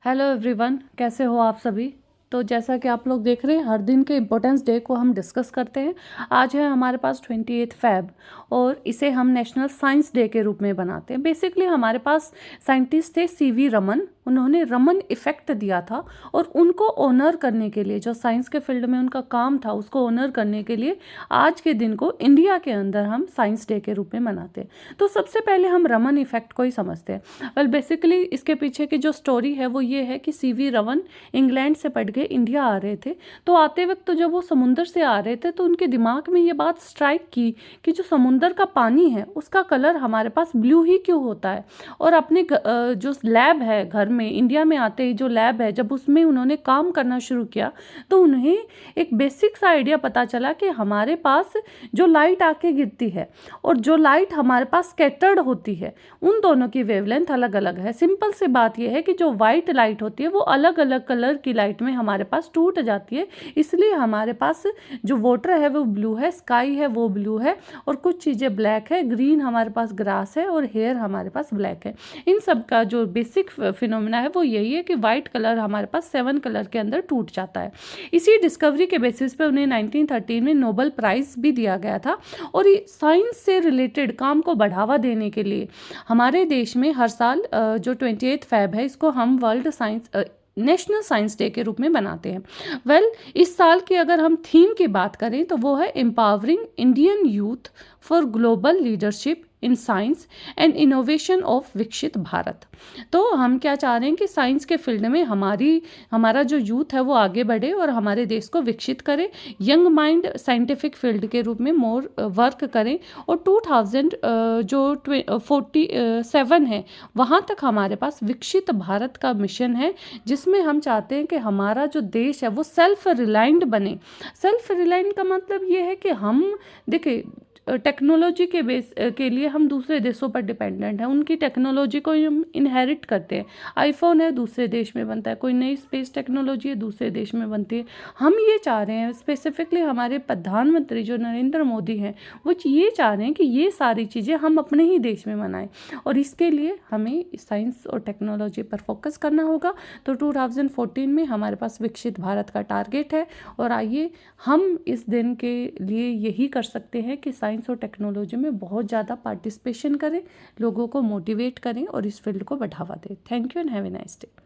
Hello everyone, कैसे हो आप सभी। तो जैसा कि आप लोग देख रहे हैं, हर दिन के इम्पोर्टेंस डे को हम डिस्कस करते हैं। आज है हमारे पास 28 फेब और इसे हम नेशनल साइंस डे के रूप में बनाते हैं। बेसिकली हमारे पास साइंटिस्ट थे सीवी रमन। उन्होंने रमन इफ़ेक्ट दिया था और उनको ऑनर करने के लिए, जो साइंस के फील्ड में उनका काम था, उसको ऑनर करने के लिए आज के दिन को इंडिया के अंदर हम साइंस डे के रूप में मनाते हैं। तो सबसे पहले हम रमन इफ़ेक्ट को ही समझते हैं। वेल बेसिकली इसके पीछे की जो स्टोरी है वो ये है कि सीवी रमन इंग्लैंड से पढ़ के इंडिया आ रहे थे। तो आते वक्त तो जब वो समुंदर से आ रहे थे तो उनके दिमाग में ये बात स्ट्राइक की कि जो समुंदर का पानी है उसका कलर हमारे पास ब्लू ही क्यों होता है। और अपने जो लैब है घर में, इंडिया में आते ही जो लैब है, जब उसमें उन्होंने काम करना शुरू किया तो उन्हें एक बेसिक सा आइडिया पता चला कि हमारे पास जो लाइट आके गिरती है और जो लाइट हमारे पास स्कैटर्ड होती है, उन दोनों की वेवलेंथ अलग अलग है। सिंपल सी बात यह है कि जो वाइट लाइट होती है वो अलग अलग कलर की लाइट में हमारे पास टूट जाती है, इसलिए हमारे पास जो वाटर है वो ब्लू है, स्काई है वो ब्लू है, और कुछ चीज़ें ब्लैक है, ग्रीन हमारे पास ग्रास है और हेयर हमारे पास ब्लैक है। इन सब का जो बेसिक फिनोमेना है वो यही है कि वाइट कलर हमारे पास 7 कलर के अंदर टूट जाता है। इसी डिस्कवरी के बेसिस पे उन्हें 1913 में नोबेल प्राइज़ भी दिया गया था। और साइंस से रिलेटेड काम को बढ़ावा देने के लिए हमारे देश में हर साल जो 28 फेब है, इसको हम world science national science day के रूप में बनाते हैं। वेल इस साल की अगर हम थीम की बात करें तो वो है empowering Indian youth for global leadership in science and innovation of विकसित भारत। तो हम क्या चाह रहे हैं कि साइंस के फील्ड में हमारा जो यूथ है वो आगे बढ़े और हमारे देश को विकसित करे, यंग माइंड साइंटिफिक फील्ड के रूप में मोर वर्क करें। और 2047 है, वहाँ तक हमारे पास विकसित भारत का मिशन है, जिसमें हम चाहते हैं कि हमारा जो देश है वो सेल्फ रिलायंट बने। सेल्फ रिलायंट का मतलब ये है कि हम देखिए टेक्नोलॉजी के बेस के लिए हम दूसरे देशों पर डिपेंडेंट हैं, उनकी टेक्नोलॉजी को हम इनहेरिट करते हैं। आईफोन है दूसरे देश में बनता है, कोई नई स्पेस टेक्नोलॉजी है दूसरे देश में बनती है। हम ये चाह रहे हैं, स्पेसिफिकली हमारे प्रधानमंत्री जो नरेंद्र मोदी हैं वो ये चाह रहे हैं कि ये सारी चीज़ें हम अपने ही देश में मनाएं, और इसके लिए हमें साइंस और टेक्नोलॉजी पर फोकस करना होगा। तो 2014 में हमारे पास विकसित भारत का टारगेट है, और आइए हम इस दिन के लिए यही कर सकते हैं कि साइंस और टेक्नोलॉजी में बहुत ज़्यादा पार्टिसिपेशन करें, लोगों को मोटिवेट करें और इस फील्ड को बढ़ावा दें। Thank you and have a nice day.